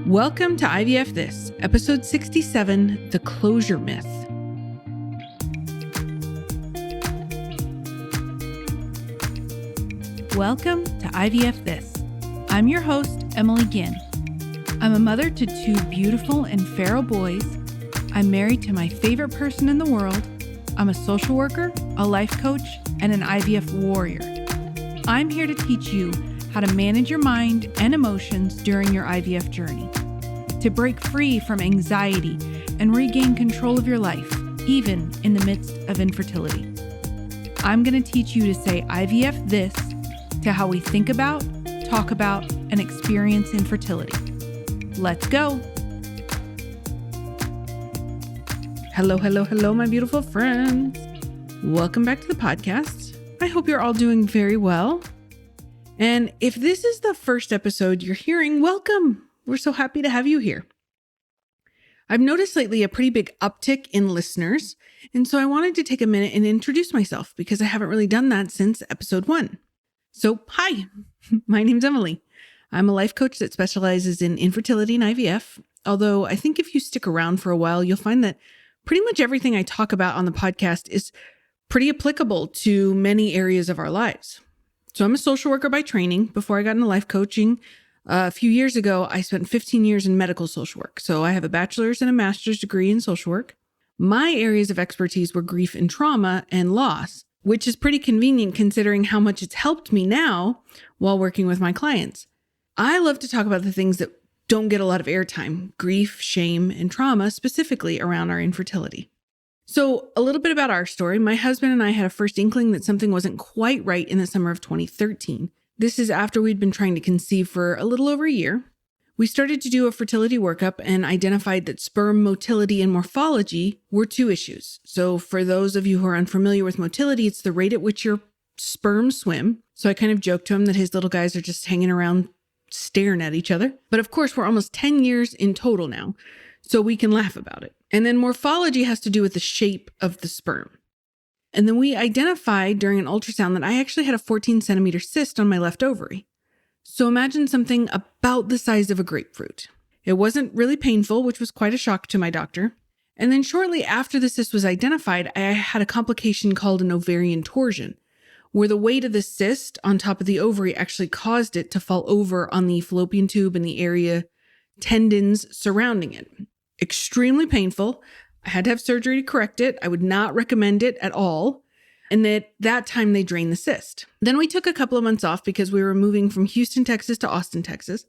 Welcome to IVF This, episode 67, The Closure Myth. Welcome to IVF This. I'm your host, Emily Ginn. I'm a mother to two beautiful and feral boys. I'm married to my favorite person in the world. I'm a social worker, a life coach, and an IVF warrior. I'm here to teach you how to manage your mind and emotions during your IVF journey, to break free from anxiety and regain control of your life, even in the midst of infertility. I'm going to teach you to say IVF this to how we think about, talk about, and experience infertility. Let's go. Hello, my beautiful friends. Welcome back to the podcast. I hope you're all doing very well. And if this is the first episode you're hearing, welcome. We're so happy to have you here. I've noticed lately a pretty big uptick in listeners, and so I wanted to take a minute and introduce myself because I haven't really done that since episode 1. So, hi, my name's Emily. I'm a life coach that specializes in infertility and IVF, although I think if you stick around for a while, you'll find that pretty much everything I talk about on the podcast is pretty applicable to many areas of our lives. So I'm a social worker by training. Before I got into life coaching, a few years ago, I spent 15 years in medical social work. So I have a bachelor's and a master's degree in social work. My areas of expertise were grief and trauma and loss, which is pretty convenient considering how much it's helped me now while working with my clients. I love to talk about the things that don't get a lot of airtime: grief, shame, and trauma, specifically around our infertility. So a little bit about our story. My husband and I had a first inkling that something wasn't quite right in the summer of 2013. This is after we'd been trying to conceive for a little over a year. We started to do a fertility workup and identified that sperm motility and morphology were two issues. So for those of you who are unfamiliar with motility, it's the rate at which your sperm swim. So I kind of joked to him that his little guys are just hanging around staring at each other. But of course, we're almost 10 years in total now, so we can laugh about it. And then morphology has to do with the shape of the sperm. And then we identified during an ultrasound that I actually had a 14 centimeter cyst on my left ovary. So imagine something about the size of a grapefruit. It wasn't really painful, which was quite a shock to my doctor. And then shortly after the cyst was identified, I had a complication called an ovarian torsion, where the weight of the cyst on top of the ovary actually caused it to fall over on the fallopian tube and the area tendons surrounding it. Extremely painful. I had to have surgery to correct it. I would not recommend it at all. And at that time, they drained the cyst. Then we took a couple of months off because we were moving from Houston, Texas to Austin, Texas.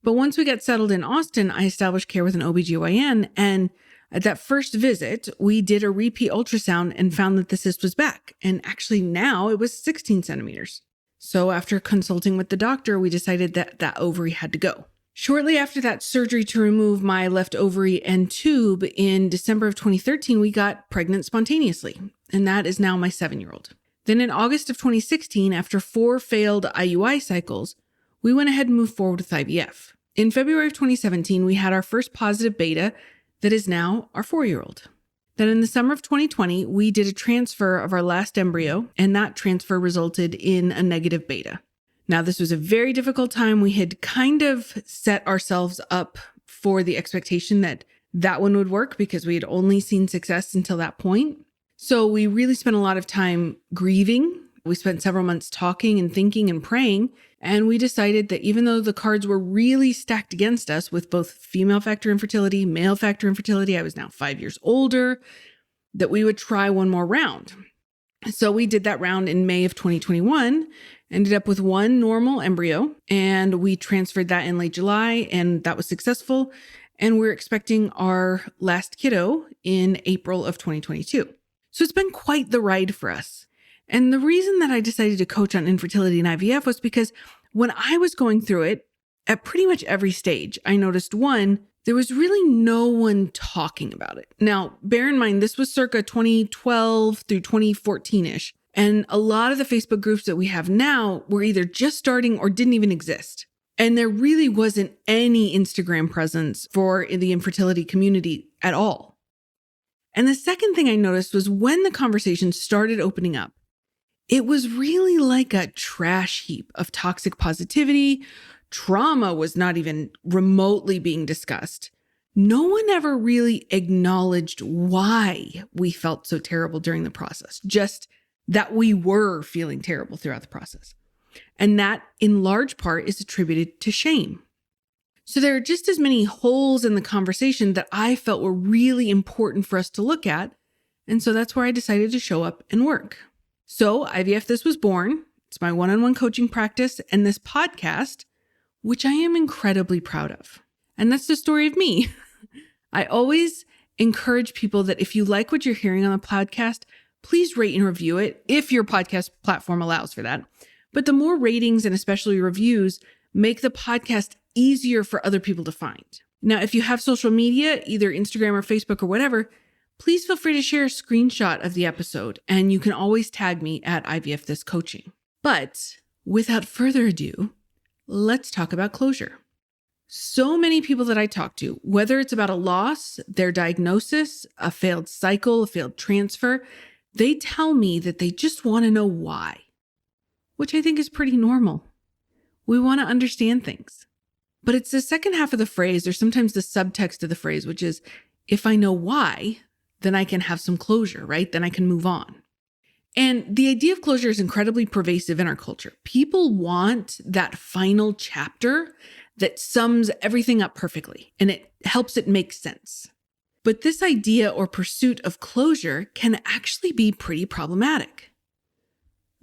But once we got settled in Austin, I established care with an OBGYN. And at that first visit, we did a repeat ultrasound and found that the cyst was back. And actually now it was 16 centimeters. So after consulting with the doctor, we decided that that ovary had to go. Shortly after that surgery to remove my left ovary and tube in December of 2013, we got pregnant spontaneously. And that is now my 7-year-old. Then in August of 2016, after 4 failed IUI cycles, we went ahead and moved forward with IVF. In February of 2017, we had our first positive beta that is now our 4-year-old. Then in the summer of 2020, we did a transfer of our last embryo, and that transfer resulted in a negative beta. Now, this was a very difficult time. We had kind of set ourselves up for the expectation that that one would work because we had only seen success until that point. So we really spent a lot of time grieving. We spent several months talking and thinking and praying. And we decided that even though the cards were really stacked against us with both female factor infertility, male factor infertility, I was now 5 years older, that we would try one more round. So we did that round in May of 2021, ended up with one normal embryo, and we transferred that in late July, and that was successful. And we're expecting our last kiddo in April of 2022. So it's been quite the ride for us. And the reason that I decided to coach on infertility and IVF was because when I was going through it, at pretty much every stage, I noticed one, there was really no one talking about it. Now, bear in mind, this was circa 2012 through 2014-ish. And a lot of the Facebook groups that we have now were either just starting or didn't even exist. And there really wasn't any Instagram presence for the infertility community at all. And the second thing I noticed was when the conversation started opening up, it was really like a trash heap of toxic positivity, Trauma was not even remotely being discussed. No one ever really acknowledged why we felt so terrible during the process, just that we were feeling terrible throughout the process. And that, in large part, is attributed to shame. So there are just as many holes in the conversation that I felt were really important for us to look at. And so that's where I decided to show up and work. So IVF This was born. It's my one-on-one coaching practice and this podcast, which I am incredibly proud of. And that's the story of me. I always encourage people that if you like what you're hearing on the podcast, please rate and review it if your podcast platform allows for that. But the more ratings and especially reviews make the podcast easier for other people to find. Now, if you have social media, either Instagram or Facebook or whatever, please feel free to share a screenshot of the episode, and you can always tag me at IVF This Coaching. But without further ado, let's talk about closure. So many people that I talk to, whether it's about a loss, their diagnosis, a failed cycle, a failed transfer, they tell me that they just want to know why, which I think is pretty normal. We want to understand things. But it's the second half of the phrase, or sometimes the subtext of the phrase, which is, if I know why, then I can have some closure, right? Then I can move on. And the idea of closure is incredibly pervasive in our culture. People want that final chapter that sums everything up perfectly, and it helps it make sense. But this idea or pursuit of closure can actually be pretty problematic.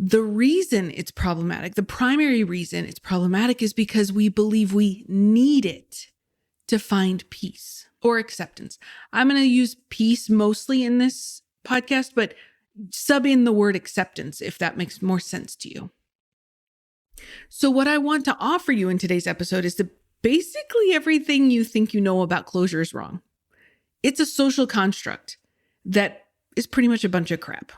The reason it's problematic, the primary reason it's problematic, is because we believe we need it to find peace or acceptance. I'm going to use peace mostly in this podcast, but sub in the word acceptance if that makes more sense to you. So what I want to offer you in today's episode is that basically everything you think you know about closure is wrong. It's a social construct that is pretty much a bunch of crap.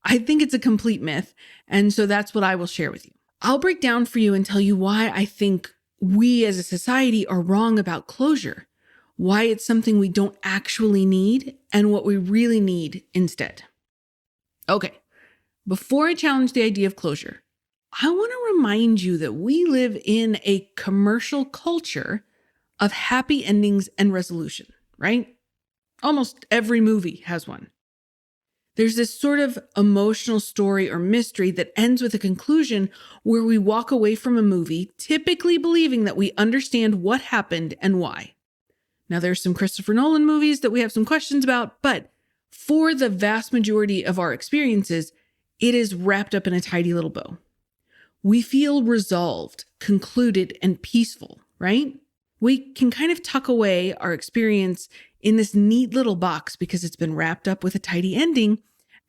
I think it's a complete myth, and so that's what I will share with you. I'll break down for you and tell you why I think we as a society are wrong about closure, why it's something we don't actually need, and what we really need instead. Okay, before I challenge the idea of closure, I want to remind you that we live in a commercial culture of happy endings and resolution, right? Almost every movie has one. There's this sort of emotional story or mystery that ends with a conclusion where we walk away from a movie, typically believing that we understand what happened and why. Now, there's some Christopher Nolan movies that we have some questions about, but for the vast majority of our experiences, it is wrapped up in a tidy little bow. We feel resolved, concluded, and peaceful, right? We can kind of tuck away our experience in this neat little box because it's been wrapped up with a tidy ending,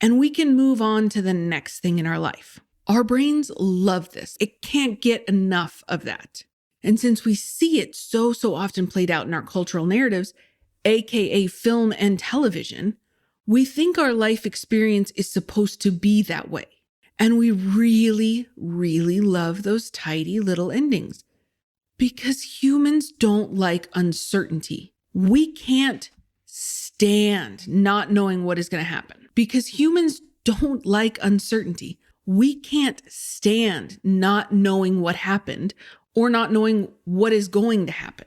and we can move on to the next thing in our life. Our brains love this. It can't get enough of that. And since we see it so often played out in our cultural narratives, aka film and television, we think our life experience is supposed to be that way. And we really love those tidy little endings because humans don't like uncertainty. We can't stand not knowing what is going to happen because humans don't like uncertainty. We can't stand not knowing what happened or not knowing what is going to happen.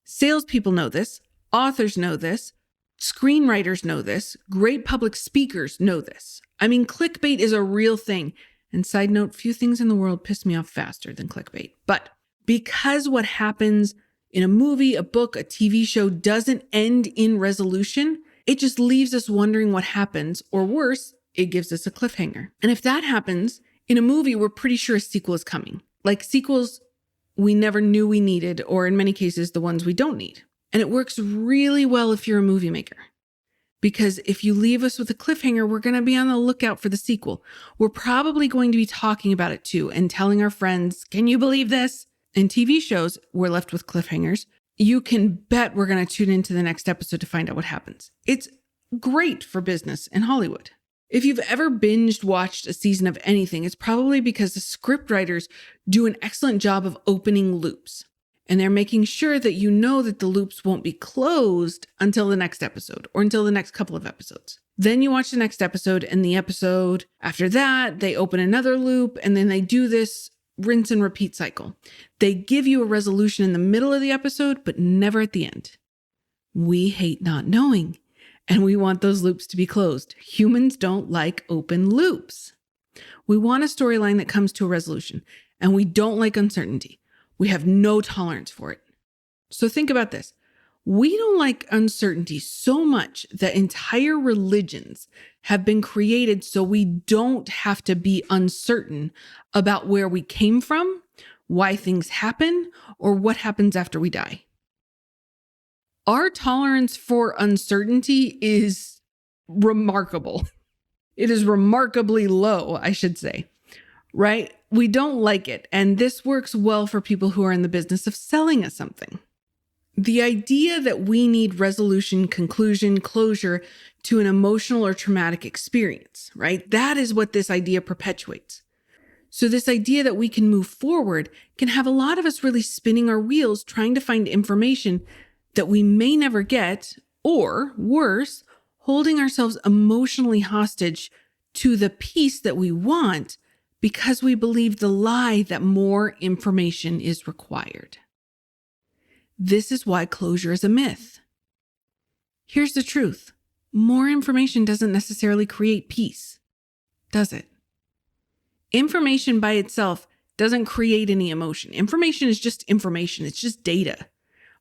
Salespeople know this. Authors know this. Screenwriters know this. Great public speakers know this. I mean, clickbait is a real thing. And side note, few things in the world piss me off faster than clickbait. But because what happens in a movie, a book, a TV show doesn't end in resolution, it just leaves us wondering what happens, or worse, it gives us a cliffhanger. And if that happens, in a movie, we're pretty sure a sequel is coming. Like sequels we never knew we needed, or in many cases, the ones we don't need. And it works really well if you're a movie maker. Because if you leave us with a cliffhanger, we're going to be on the lookout for the sequel. We're probably going to be talking about it too and telling our friends, can you believe this? In TV shows, we're left with cliffhangers. You can bet we're going to tune into the next episode to find out what happens. It's great for business in Hollywood. If you've ever binged watched a season of anything, it's probably because the scriptwriters do an excellent job of opening loops. And they're making sure that you know that the loops won't be closed until the next episode or until the next couple of episodes. Then you watch the next episode, and the episode after that, they open another loop, and then they do this rinse and repeat cycle. They give you a resolution in the middle of the episode, but never at the end. We hate not knowing, and we want those loops to be closed. Humans don't like open loops. We want a storyline that comes to a resolution, and we don't like uncertainty. We have no tolerance for it. So think about this. We don't like uncertainty so much that entire religions have been created so we don't have to be uncertain about where we came from, why things happen, or what happens after we die. Our tolerance for uncertainty is remarkable. It is remarkably low, I should say, right? We don't like it. And this works well for people who are in the business of selling us something. The idea that we need resolution, conclusion, closure to an emotional or traumatic experience, right? That is what this idea perpetuates. So this idea that we can move forward can have a lot of us really spinning our wheels trying to find information that we may never get, or worse, holding ourselves emotionally hostage to the peace that we want because we believe the lie that more information is required. This is why closure is a myth. Here's the truth. More information doesn't necessarily create peace, does it? Information by itself doesn't create any emotion. Information is just information. It's just data.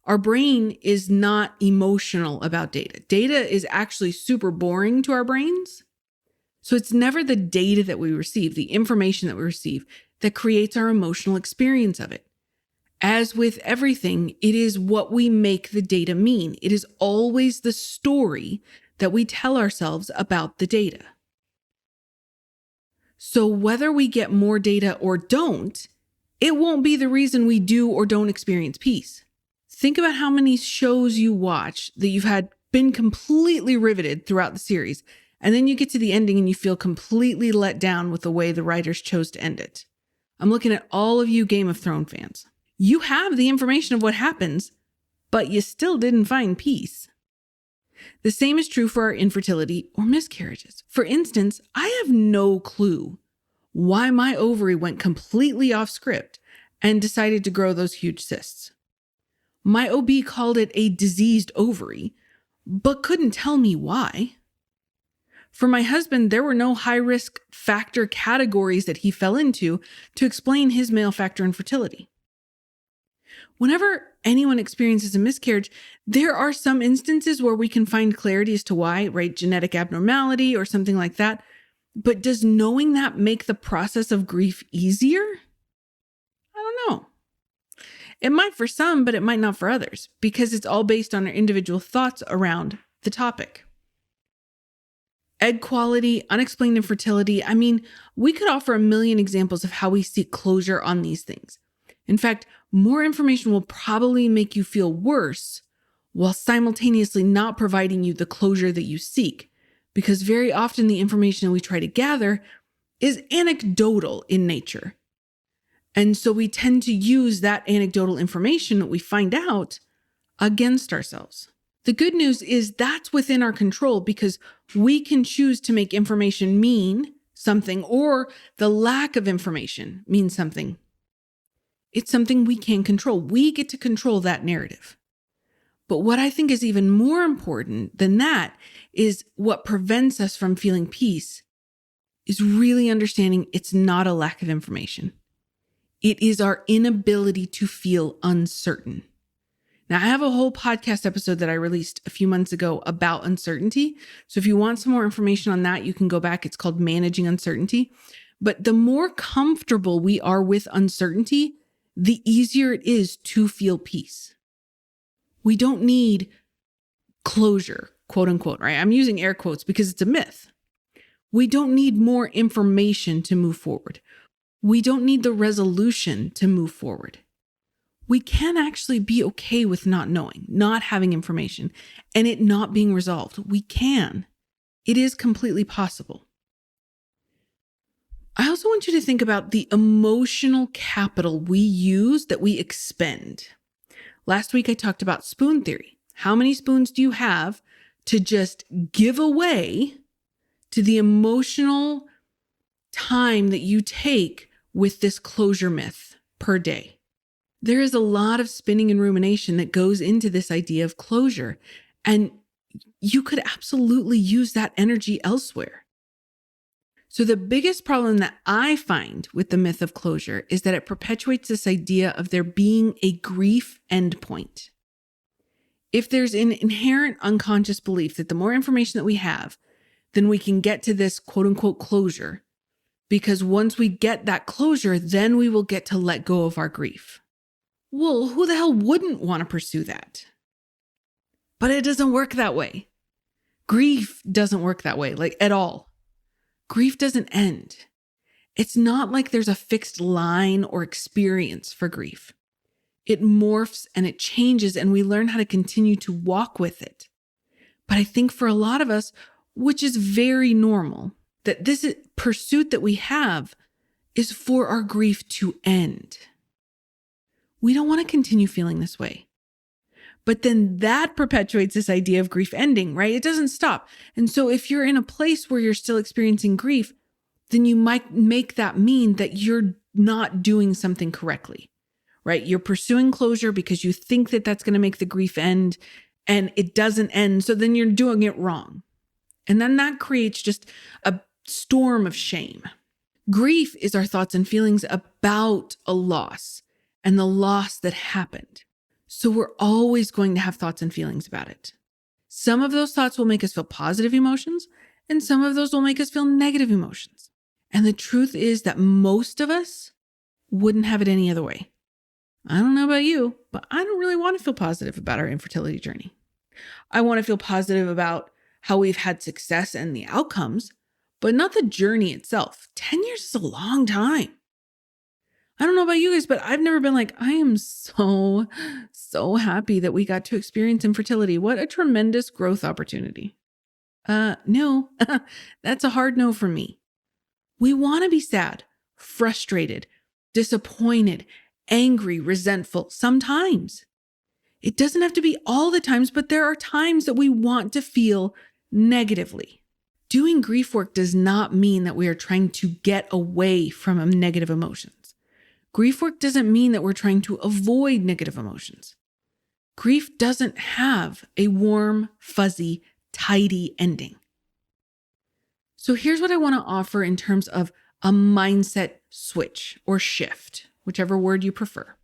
Our brain is not emotional about data. Data is actually super boring to our brains. So it's never the data that we receive, the information that we receive, that creates our emotional experience of it. As with everything, it is what we make the data mean. It is always the story that we tell ourselves about the data. So whether we get more data or don't, it won't be the reason we do or don't experience peace. Think about how many shows you watch that you've had been completely riveted throughout the series, and then you get to the ending and you feel completely let down with the way the writers chose to end it. I'm looking at all of you Game of Thrones fans. You have the information of what happens, but you still didn't find peace. The same is true for our infertility or miscarriages. For instance, I have no clue why my ovary went completely off script and decided to grow those huge cysts. My OB called it a diseased ovary, but couldn't tell me why. For my husband, there were no high-risk factor categories that he fell into to explain his male factor infertility. Whenever anyone experiences a miscarriage, there are some instances where we can find clarity as to why, right? Genetic abnormality or something like that. But does knowing that make the process of grief easier? I don't know. It might for some, but it might not for others, because it's all based on our individual thoughts around the topic. Egg quality, unexplained infertility. I mean, we could offer a million examples of how we seek closure on these things. In fact, more information will probably make you feel worse while simultaneously not providing you the closure that you seek, because very often the information we try to gather is anecdotal in nature. And so we tend to use that anecdotal information that we find out against ourselves. The good news is that's within our control, because we can choose to make information mean something, or the lack of information mean something. It's something we can control. We get to control that narrative. But what I think is even more important than that is what prevents us from feeling peace is really understanding it's not a lack of information. It is our inability to feel uncertain. Now, I have a whole podcast episode that I released a few months ago about uncertainty. So if you want some more information on that, you can go back. It's called Managing Uncertainty. But the more comfortable we are with uncertainty, the easier it is to feel peace. We don't need closure, quote unquote, right? I'm using air quotes because it's a myth. We don't need more information to move forward. We don't need the resolution to move forward. We can actually be okay with not knowing, not having information, and it not being resolved. We can. It is completely possible. I also want you to think about the emotional capital we use that we expend. Last week, I talked about spoon theory. How many spoons do you have to just give away to the emotional time that you take with this closure myth per day. There is a lot of spinning and rumination that goes into this idea of closure, and you could absolutely use that energy elsewhere. So the biggest problem that I find with the myth of closure is that it perpetuates this idea of there being a grief endpoint. If there's an inherent unconscious belief that the more information that we have, then we can get to this quote unquote closure, because once we get that closure, then we will get to let go of our grief. Well, who the hell wouldn't want to pursue that? But it doesn't work that way. Grief doesn't work that way, like at all. Grief doesn't end. It's not like there's a fixed line or experience for grief. It morphs and it changes, and we learn how to continue to walk with it. But I think for a lot of us, which is very normal, that this pursuit that we have is for our grief to end. We don't want to continue feeling this way. But then that perpetuates this idea of grief ending, right? It doesn't stop. And so if you're in a place where you're still experiencing grief, then you might make that mean that you're not doing something correctly, right? You're pursuing closure because you think that that's going to make the grief end, and it doesn't end. So then you're doing it wrong. And then that creates just a storm of shame. Grief is our thoughts and feelings about a loss and the loss that happened. So we're always going to have thoughts and feelings about it. Some of those thoughts will make us feel positive emotions, and some of those will make us feel negative emotions. And the truth is that most of us wouldn't have it any other way. I don't know about you, but I don't really want to feel positive about our infertility journey. I want to feel positive about how we've had success and the outcomes, but not the journey itself. 10 years is a long time. I don't know about you guys, but I've never been like, I am so happy that we got to experience infertility. What a tremendous growth opportunity. No, that's a hard no for me. We want to be sad, frustrated, disappointed, angry, resentful sometimes. It doesn't have to be all the times, but there are times that we want to feel negatively. Doing grief work does not mean that we are trying to get away from negative emotions. Grief work doesn't mean that we're trying to avoid negative emotions. Grief doesn't have a warm, fuzzy, tidy ending. So here's what I want to offer in terms of a mindset switch or shift, whichever word you prefer.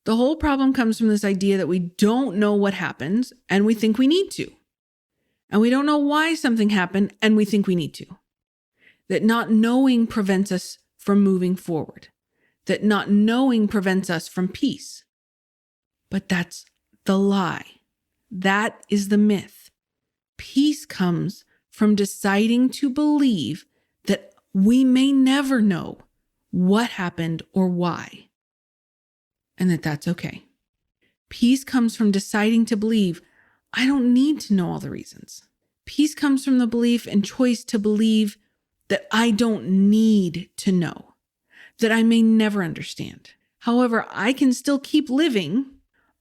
The whole problem comes from this idea that we don't know what happens and we think we need to. And we don't know why something happened and we think we need to. That not knowing prevents us from moving forward. That not knowing prevents us from peace. But that's the lie. That is the myth. Peace comes from deciding to believe that we may never know what happened or why, and that that's okay. Peace comes from deciding to believe, I don't need to know all the reasons. Peace comes from the belief and choice to believe that I don't need to know, that I may never understand. However, I can still keep living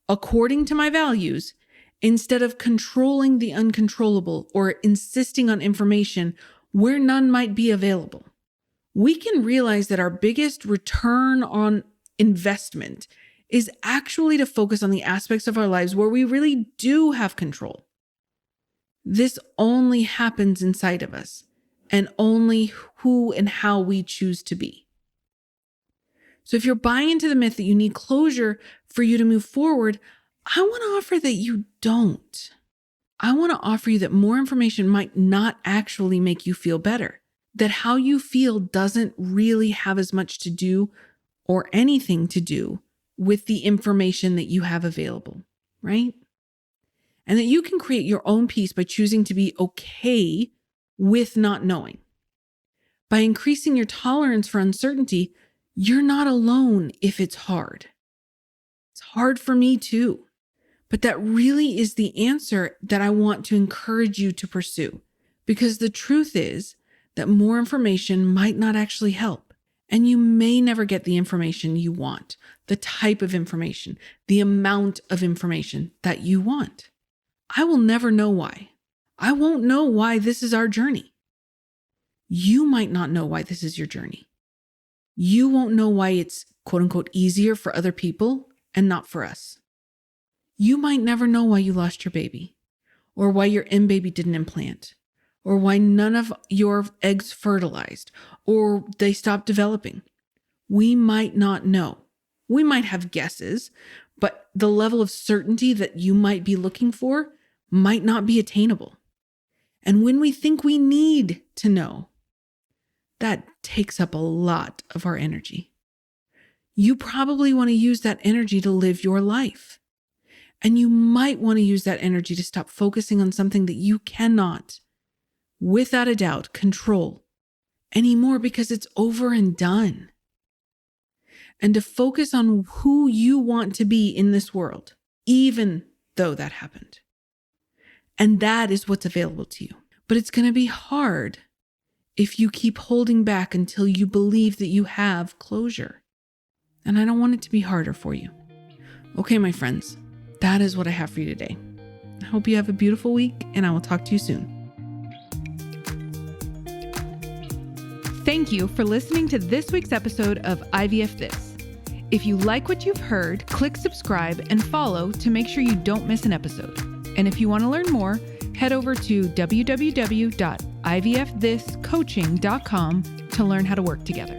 according to my values instead of controlling the uncontrollable or insisting on information where none might be available. We can realize that our biggest return on investment is actually to focus on the aspects of our lives where we really do have control. This only happens inside of us, and only who and how we choose to be. So if you're buying into the myth that you need closure for you to move forward, I want to offer that you don't. I want to offer you that more information might not actually make you feel better, that how you feel doesn't really have as much to do or anything to do with the information that you have available, right? And that you can create your own peace by choosing to be okay with not knowing. By increasing your tolerance for uncertainty, you're not alone if it's hard. It's hard for me too. But that really is the answer that I want to encourage you to pursue. Because the truth is that more information might not actually help. And you may never get the information you want, the type of information, the amount of information that you want. I will never know why. I won't know why this is our journey. You might not know why this is your journey. You won't know why it's quote unquote easier for other people and not for us. You might never know why you lost your baby, or why your M-baby didn't implant, or why none of your eggs fertilized, or they stopped developing. We might not know. We might have guesses, but the level of certainty that you might be looking for might not be attainable. And when we think we need to know, that takes up a lot of our energy. You probably want to use that energy to live your life. And you might want to use that energy to stop focusing on something that you cannot, without a doubt, control anymore because it's over and done. And to focus on who you want to be in this world, even though that happened. And that is what's available to you. But it's going to be hard if you keep holding back until you believe that you have closure. And I don't want it to be harder for you. Okay, my friends, that is what I have for you today. I hope you have a beautiful week, and I will talk to you soon. Thank you for listening to this week's episode of IVF This. If you like what you've heard, click subscribe and follow to make sure you don't miss an episode. And if you want to learn more, head over to www.ivfthiscoaching.com to learn how to work together.